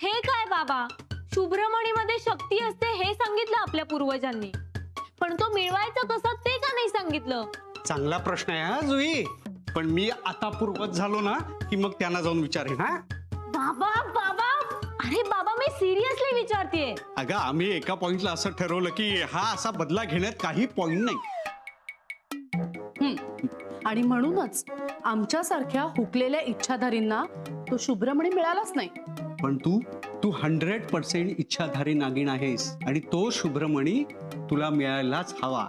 हे काय बाबा, शुभ्रमणीमध्ये शक्ती असते हे सांगितलं आपल्या पूर्वजांनी, पण तो मिळवायचा कसा ते का नाही सांगितलं? चांगला प्रश्न आहे हा जुई, पण मी आता पूर्वज झालो ना की मग त्यांना जाऊन विचारेन. हा बाबा बाबा, अरे बाबा मी सिरियसली विचारतेय. अगं आम्ही एका पॉइंटला असं ठरवलं की हा असा बदला घेण्यात काही पॉइंट नाही. आणि म्हणूनच आमच्यासारख्या हुकलेल्या इच्छाधारींना तो शुभ्रमणी मिळालाच नाही. पण तू 100% इच्छाधारी नागिण आहेस आणि तो शुभ्रमणी तुला मिळायलाच हवा.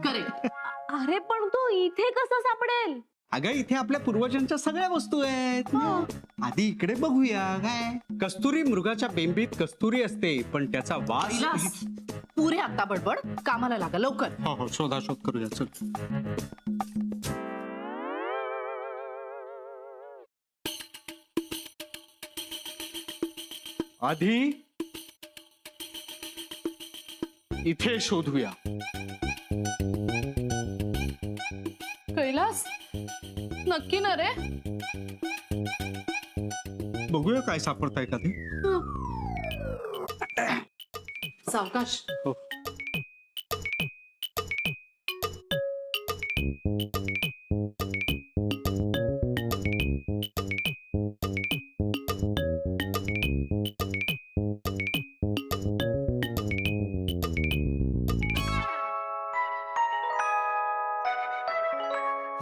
करेक्ट. अरे पण तो इथे कसा सापडेल? अगं इथे आपल्या पूर्वजांच्या सगळ्या वस्तू आहेत. आधी इकडे बघूया. काय कस्तुरी मृगाच्या बेंबीत कस्तुरी असते, पण त्याचा वास. पुरे आता बडबड, कामाला लागा लवकर. हो हो, शोधाशोध करूया. चल. आधी इथे शोधूया. कैलास, नक्की ना रे? बघूया काय सापडताय का ते. सावकाश. हो.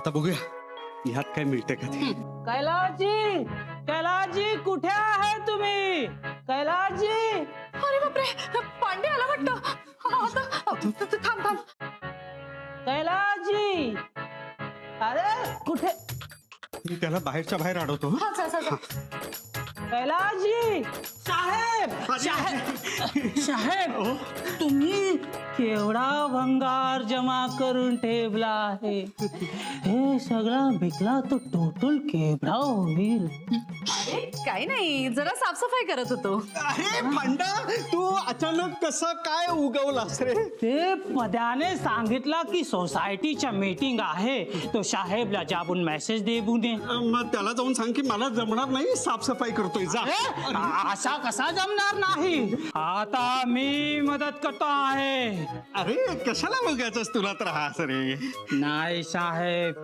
आता बघूया ह्यात काय मिळतंय का ते. कैलासजी, कैलासजी कुठे आहे तुम्ही? कैलासजी, अरे बापरे, पांडे आला वाटतं. थांब थांब. कैलासजी, अरे कुठे? मी त्याला बाहेरच्या बाहेर अडवतो. हा, जा, जा, जा. कैलासजी, साहेब, साहेब, साहेब, तुम्ही केवढा भंगार जमा करून ठेवला आहे. हे सगळा विकला तो टोटल केवढा होईल? काही नाही, जरा साफसफाई करत होतो. अरे पांडा, तू अचानक कसं काय उगवलास रे? ते पद्याने सांगितला की सोसायटीच्या मीटिंग आहे, तो साहेबला जाबून मेसेज दे बुने. मग त्याला जाऊन सांग की मला जमणार नाही, साफसफाई करतोय. जा. असा कसा जमणार नाही? आता मी मदत करतो आहे. अरे कशाला बघायचंस तुला त्रास रे? नाही साहेब,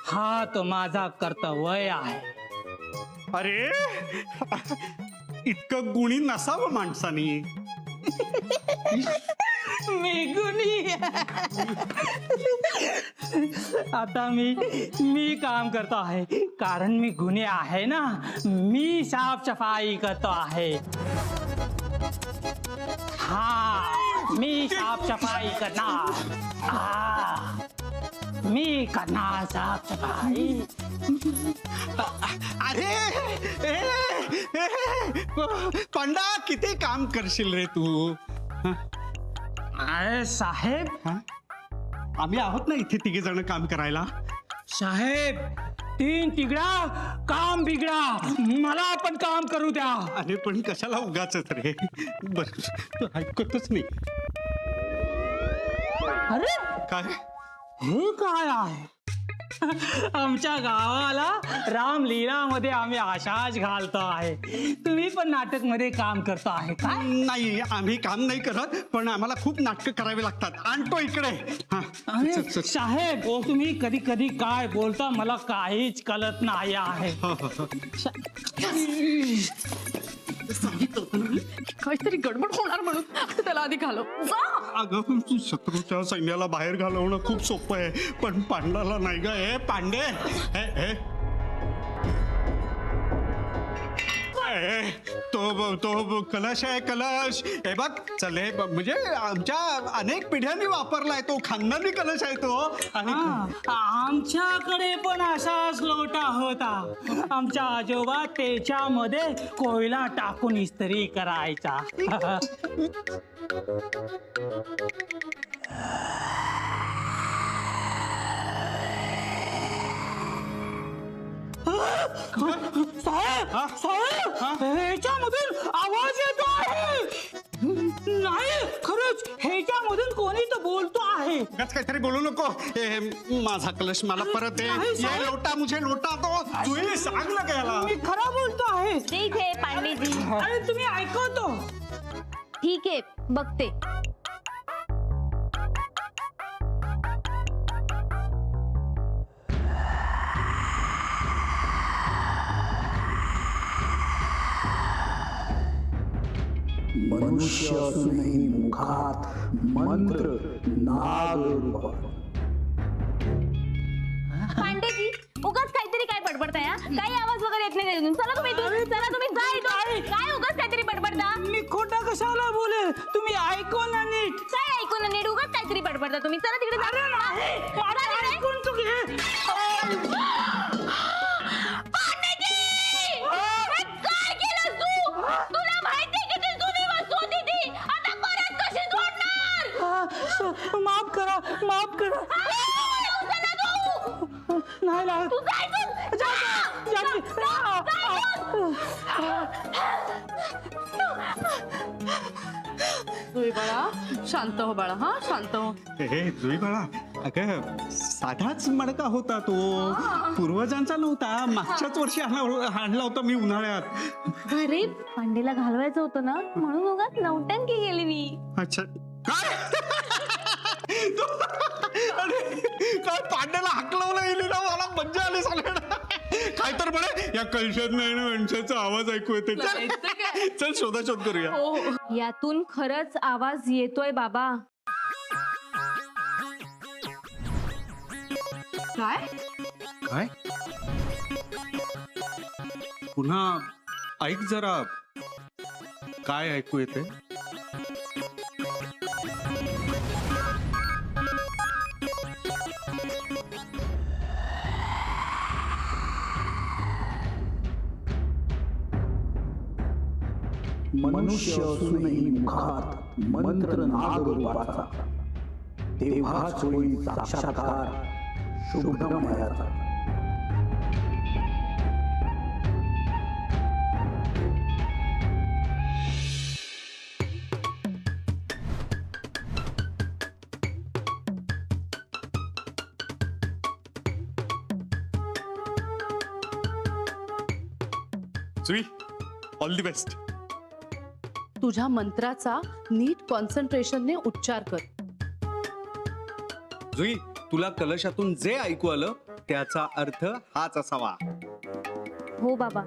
हा तो माझा कर्तव्य आहे. अरे इतकं गुणी नसावं माणसानी. मी गुणी. आता मी काम करतो आहे कारण मी गुन्हे आहे ना. मी साफसफाई करतो आहे. हा, मी साफसफाई करणार. मी करणार साफसफाई. अरे पांडा, किती काम करशील रे तू? अरे साहेब, आम्ही आहोत ना इथे तिघे जण काम करायला. साहेब, 3 तिगडा काम बिगडा, मला पण काम करू द्या. अरे पण कशाला उगाचच रे? बर, तू ऐकतच नाही. अरे काय हे काय आहे? आमच्या गावाला रामलीलामध्ये आम्ही आशाच घालतो आहे. तुम्ही पण नाटक मध्ये काम करतो आहे काय? नाही, आम्ही काम नाही करत, पण आम्हाला खूप नाटकं करावी लागतात. आणतो इकडे. हा, अरे चल, चल. साहेब, तुम्ही कधी कधी काय बोलता मला काहीच कळत नाही आहे. हो, हो, हो. सांगितलं होतं ना, काहीतरी गडबड होणार म्हणून. त्याला आधी घालव. जा. अगं शत्रूच्या सैन्याला बाहेर घालवणं खूप सोपं आहे, पण पांडाला नाही ग. हे पांडे, हे तो कलश आहे, कलश. हे बघ, चल, हे म्हणजे आमच्या अनेक पिढ्यांनी वापरलाय तो, खानदानी कलश आहे तो. आणि आमच्याकडे पण असाच लोटा होता. आमच्या आजोबा त्याच्यामध्ये कोयला टाकून इस्त्री करायचा. साहेब, साहेब, ह्याच्यामधून आवाज येतो आहे. नाही, खरंच ह्याच्यामधून कोणी तर बोलतो आहे. उगाच काहीतरी बोलू नको. माझा कलश मला परत नाही, साहेब. ये लोटा मुझे लोटा दो. जुई सांग ना त्याला. मी खरं बोलतो आहे. ठीक आहे पांडेजी, अरे तुम्ही ऐकवतो. ठीक आहे बघते. मनुष्य असूनही मुखात मंत्र नाग रूपात. पांडेजी उगाच काहीतरी काय बडबडताय हा? काही आवाज वगैरे येत नाही त्यातून. चला तुम्ही इथून. चला तुम्ही जा इथून. काय उगाच काहीतरी बडबडता? मी खोटा कशाला बोले, तुम्ही ऐकव ना नीट. काय ऐकून ना नीट उगाच काहीतरी बडबडता तुम्ही. चला तिकडे जा. माझं ऐकून तू घे. पांडेजी! हे काय केलंस तू? तुला माहिती आहे किती जुनी वस्तू होती ती? आता परत कशी जोडणार? माफ करा, माफ करा. उचलला तू. नाही नाही. तू जा इथून. जा. जुई बाळा शांत हो बाळा, हा शांत हो. हे जुई बाळा, अगं साधाच मडका होता तो. पूर्वजांचा नव्हता. मागच्याच वर्षी आणला होता मी उन्हाळ्यात. अरे पांडेला घालवायचं होतं ना, म्हणून उगाच नौटंकी केली मी. अच्छा काय? अरे काय पांड्याला हाकलवलं गेली ना, मला मज्जा आली सगळ्यांना. काय तर म्हणे या कलशात नाही ना माणसाचा आवाज ऐकू येते. चल शोधाशोध करूया. यातून खरंच आवाज येतोय बाबा. काय काय? पुन्हा ऐक जरा. काय ऐकू येते? मनुष्य असूनही मुखात मंत्र नाग रूपाचा. तेव्हाच होईल साक्षात्कार शुभ्रमयाचा. जुई, ऑल द बेस्ट. तुझ्या मंत्राचा नीट कॉन्सन्ट्रेशनने उच्चार कर. जुई, तुला कलशातून जे ऐकू आलं त्याचा अर्थ हाच असावा. हो बाबा,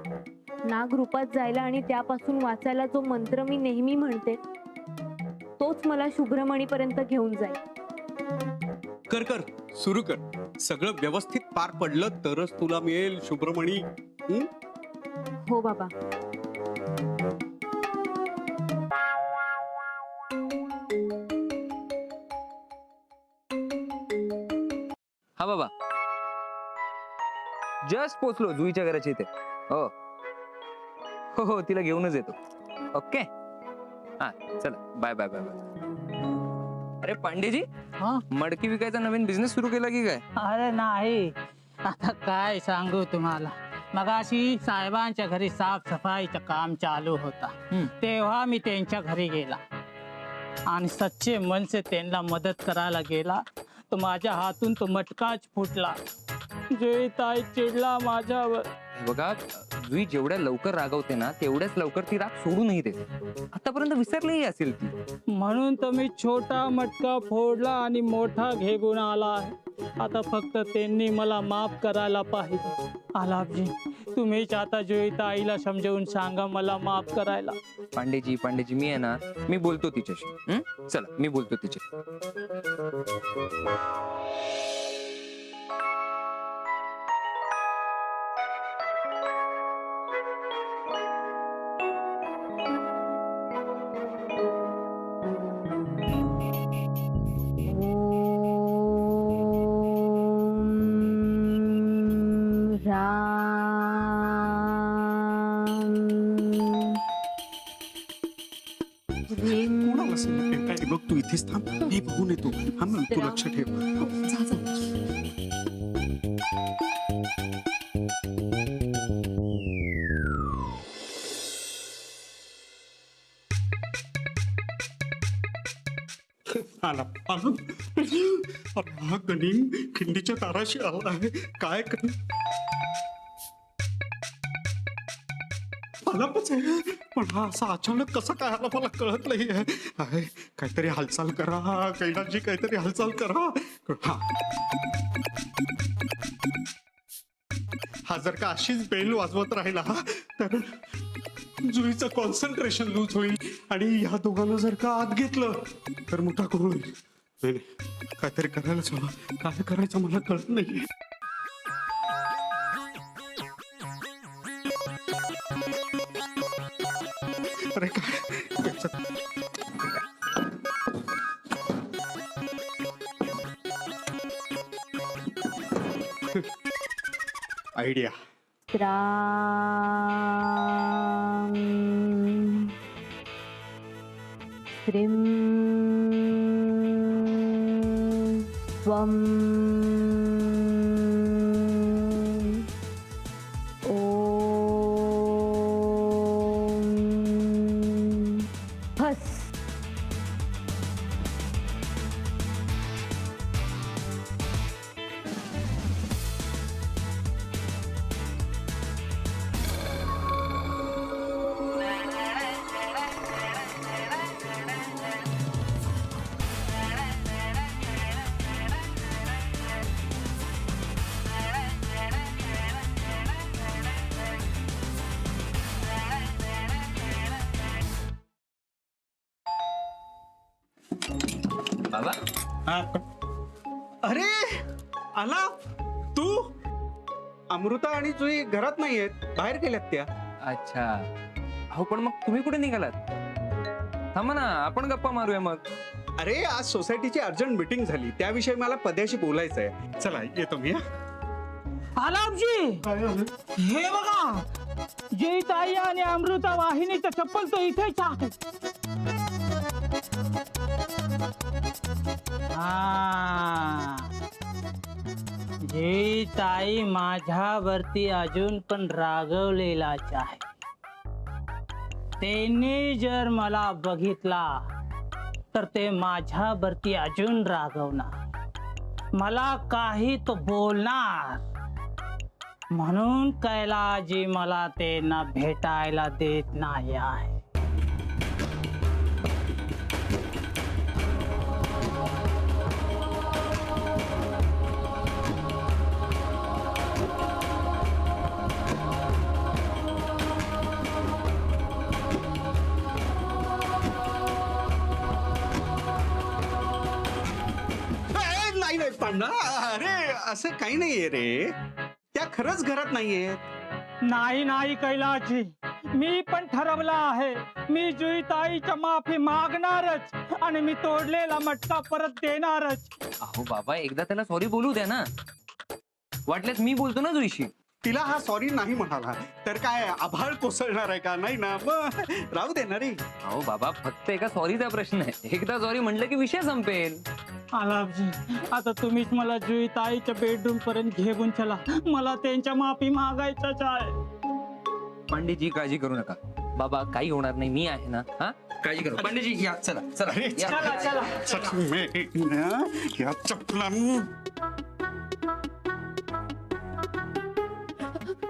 नाग रूपात जायला आणि त्यापासून वाचायला जो मंत्र मी नेहमी म्हणते तोच मला शुभ्रमणीपर्यंत घेऊन जाईल. कर कर, सुरू कर. सगळं व्यवस्थित पार पडलं तरच तुला मिळेल शुभ्रमणी. हो बाबा. हा बाबा, जस्ट पोचलो जुईच्या घराच्या इथे. हो हो हो, तिला घेऊनच येतो. ओके, हा चला, बाय बाय बाय बाय. अरे पांडेजी, हा? मडकी विकायचा नवीन बिझनेस सुरू केला की काय? अरे नाही, आता काय सांगू तुम्हाला. मगाशी साहेबांच्या घरी साफसफाईचं काम चालू होता. तेव्हा मी त्यांच्या घरी गेला आणि सच्चे मन से त्यांना मदत करायला गेला, तर माझ्या हातून तो मटकाच फुटला. जुईताई चिडला माझ्यावर. बघा, जुई जेवढ्या लवकर रागवते ना तेवढ्याच लवकर ती राग सोडूनही देते. आतापर्यंत विसरलीही असेल ती. म्हणून तर मी छोटा मटका फोडला आणि मोठा घेऊन आला आहे. आता फक्त त्यांनी मला माफ करायला पाहिजे. आलापजी, तुम्हीच आता जुईताईला समजावून सांगा मला माफ करायला. पांडेजी पांडेजी, मी आहे ना, मी बोलतो तिच्याशी. चला, मी बोलतो तिच्याशी. कोणाला सांगितलं? काय बघ, तू इथेच थांब. हे बघून येतो. हा ना, तू लक्ष ठेव. आला. अरे हा गणिम खिंडीच्या दाराशी आला आहे, काय कर आलाच आहे, पण हा असा अचानक कसा काय आला मला कळत नाही आहे. काहीतरी हालचाल करा कैलासजी, काहीतरी हालचाल करा. हा जर का अशीच बेल वाजवत राहिला तर जुईचं कॉन्सन्ट्रेशन लूज होईल आणि ह्या दोघांना जर का आत घेतलं तर मोठा घोळ होईल. नाही काहीतरी करायलाच हवं, काय करायचं मला कळत नाही. अरे काय आयडिया. श्रीं स्वं ओम फस. बाबा अरे आला तू. अमृता आणि जुई घरात नाहीयेत, बाहेर गेल्यात त्या. अच्छा. अहो पण मग तुम्ही कुठे निघालात? थांबा ना, आपण गप्पा मारूया मग. अरे आज सोसायटीची अर्जंट मीटिंग झाली, त्याविषयी मला पद्याशी बोलायचं आहे. चला येतो मी. आलापजी, काय झालं? हे बघा, जय ताई आणि अमृता वाहिनीचं चप्पल तर इथेच आहे. जय ताई माझ्यावरती अजून पण रागवलेलाच आहे. त्यांनी जर मला बघितला तर ते माझ्यावरती अजून रागवणार, मला काही तो बोलणार. म्हणून कैलासजी मला त्यांना भेटायला देत नाही आहे. नाही पांडा, अरे असं काही नाहीये रे, त्या खरंच घरात नाहीये. नाही नाही कैलासजी, मी पण ठरवलं आहे, मी जुई ताईच्या माफी मागणारच आणि मी तोडलेला मटका परत देणारच. अहो बाबा, एकदा त्याला सॉरी बोलू द्या ना. वाटल्यास मी बोलतो ना जुईशी. तिला हा सॉरी नाही म्हणाला तर काय आभाळ कोसळणार आहे का? नाही ना, मग राहू दे ना रे. अहो बाबा, फक्त एका सॉरीचा प्रश्न आहे. एकदा सॉरी म्हटलं की विषय संपेल. आलापजी, आता तुम्हीच मला जुई ताईच्या बेडरूम पर्यंत घेऊन चला, मला त्यांच्या माफी मागायचंच आहे. पंडितजी काळजी करू नका. बाबा काही होणार नाही, मी आहे ना. हा काळजी करू. पंडितजी या, चला चला अरे या. चला चला या चपला.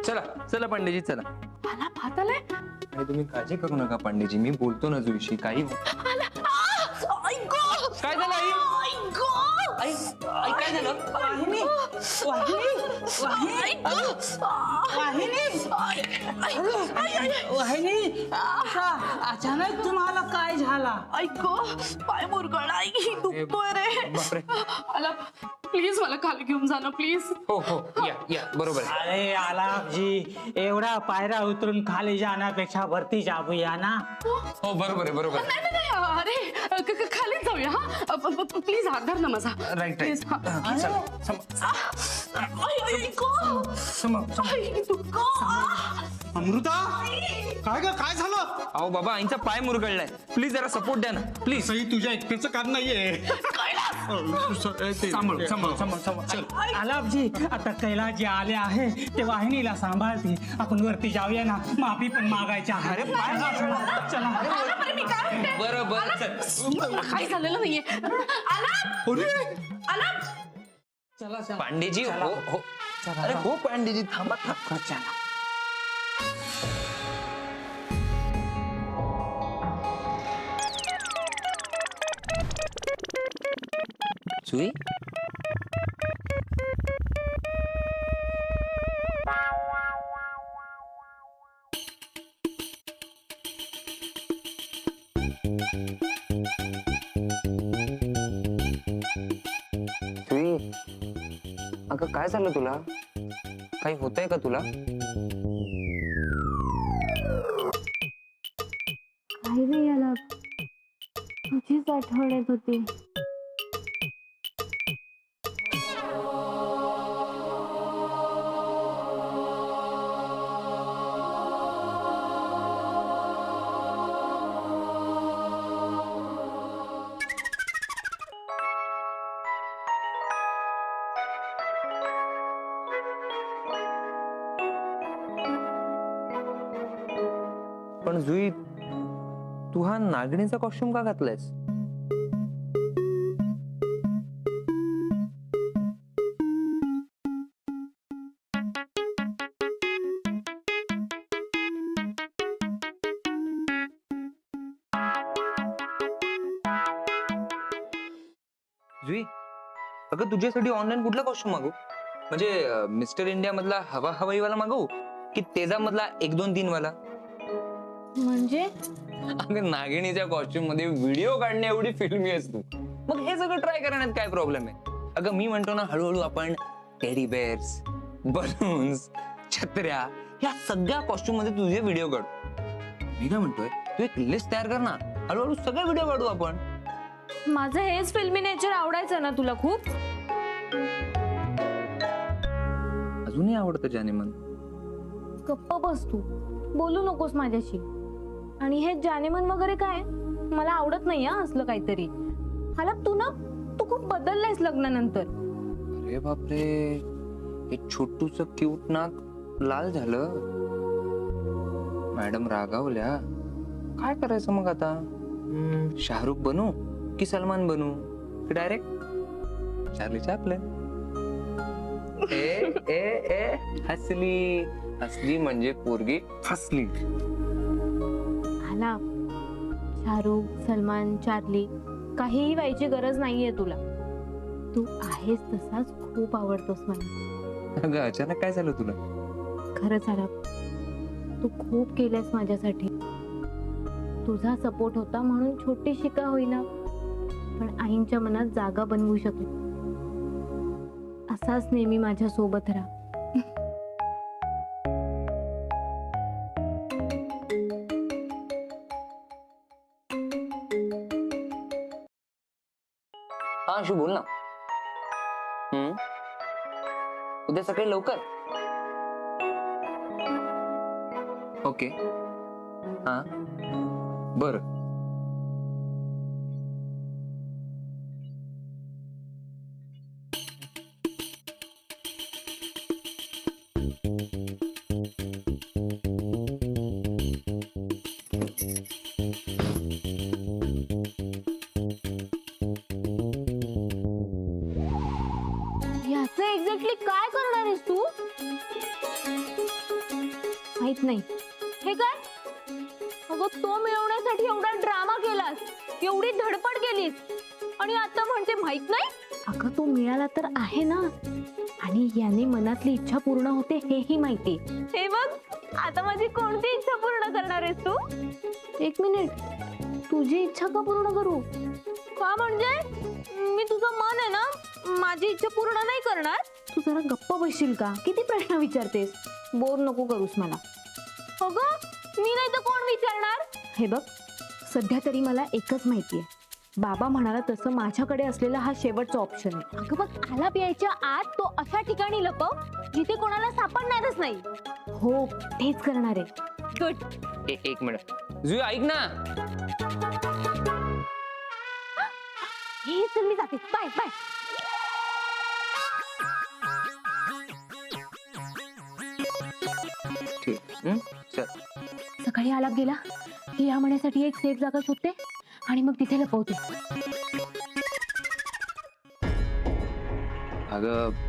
चला चला पंडितजी चला. मला भात आलाय. आणि तुम्ही काळजी करू नका पंडितजी, मी बोलतो ना जुईशी. काही काय झालं आई? आई आई काय झालं? वाहिनी वाहिनी वाहिनी, अचानक तुम्हाला काय झाला? ऐको, पाय मुरगळला, दुखतोय रे. बापरे. मला प्लीज मला खाली घेऊन जा ना प्लीज. हो हो या या, बरोबर आहे. अरे आलापजी, एवढा पायऱ्या उतरून खाली जाण्यापेक्षा वरती जाऊया ना. हो बरोबर आहे, बरोबर आहे. नाही नाही नाही, अरे खालीच जाऊया. हा प्लीज हात धर ना माझा. Right please. अमृता काय ग, काय झालं? अहो बाबा, आईचा पाय मुरगळलाय, प्लीज जरा सपोर्ट द्या ना प्लीज. सही तुझ्या एकट्याचं काम नाहीये. कैलास सांभाळ सांभाळ सांभाळ सांभाळ. आलापजी, आता कैलासजी आले आहे ते वाहिनीला सांभाळते. आपण वरती जाऊया ना, माफी पण मागायची आहे. अरे चला. बरं बरं चल. काही झालेलं नाहीये. चला चला. पांडेजी हो हो. अरे हो पांडेजी थांबा थांबा. चला. जुई जुई अगं काय झालं तुला? काही होतंय का तुला? काही नाही याला, तुझीच आठवण येत होती. पण जुई तू हा नागणीचा कॉस्ट्युम का घातलायस? जुई अगं तुझ्यासाठी ऑनलाईन कुठला कॉस्ट्युम मागू? म्हणजे मिस्टर इंडिया मधला हवा हवाईवाला मागवू की तेजा मधला 1 2 3 वाला? म्हणजे अगं नागिणीच्या कॉस्ट्युम मध्ये व्हिडिओ काढणे एवढी फिल्मी आहेस तू, मग हे सगळं ट्राय करण्यात काय प्रॉब्लेम आहे? अगं मी म्हणतो ना, हळूहळू आपण टेडी बेअर्स, बलून्स, छत्र्या या सगळ्या कॉस्ट्युम मध्ये तुझे व्हिडिओ काढू. मी काय म्हणतोय, तू एक लिस्ट तयार कर ना, हळूहळू सगळे व्हिडिओ काढू आपण. माझं हेच फिल्मी नेचर आवडायचं ना तुला खूप. अजूनही आवडतं जानेमन. गप्प बस तू, बोलू नकोस माझ्याशी. आणि हे जानेमन वगैरे काय मला आवडत नाही हा असलं काहीतरी. हाला तू खूप बदललायस लग्नानंतर. अरे बापरे, हे छोटूच क्यूट नाक लाल झालं. मॅडम रागावल्या. काय करायचं मग आता? शाहरुख बनू की सलमान बनू की डायरेक्ट चार्ली चॅपलिन? ए ए ए हसली हसली म्हणजे पोरगी फसली. हाला शाहरुख, सलमान, चार्ली काहीही व्हायची गरज नाहीये तुला. तू आहेस तसाच खूप आवडतोस मला. अगं अचानक काय झालं तुला? खरंच आला, तू खूप केलंस माझ्यासाठी. तुझा सपोर्ट होता म्हणून छोटीशी का होईना पण आईंच्या मनात जागा बनवू शकले. असाच नेहमी माझ्या सोबत राहा. हा शू बोल ना. उद्या सकाळी लवकर. ओके हा बरं. याचं एक्झॅक्टली काय करणार आहेस तू? माहित नाही. हे काय? अगं तो मिळवण्यासाठी एवढा ड्रामा केलास, एवढी धडपड केलीस आणि आता म्हणते माहित नाही. अगं तो मिळाला तर आहे ना, आणि याने मनातली इच्छा पूर्ण होते हेही माहिती. हे बघ, आता माझी कोणती इच्छा पूर्ण करणार आहेस तू? 1 मिनिट, तुझी इच्छा का पूर्ण करू? का म्हणजे मी तुझं मन आहे ना, माझी इच्छा पूर्ण नाही करणार. तू जरा गप्प बसशील का? किती प्रश्न विचारतेस. बोर नको करूस मला. अगं मी नाही तर कोण विचारणार? हे बघ, सध्या तरी मला एकच माहितीये, बाबा म्हणाला तसं माझ्याकडे असलेला हा शेवटचा ऑप्शन आहे. अगं बघ, आलाप यायच्या आत तो अशा ठिकाणी लपव जिथे कोणाला सापडणारच नाही. हो, तेच करणार आहे. गुड. 1 मिनिट जुई ऐक ना. हे चल मी जाते, बाय बाय. ठीक. चल. सकाळी आलाप गेला की या म्हणण्यासाठी एक सेफ जागा शोधते आणि मग तिथे लपवते. अगं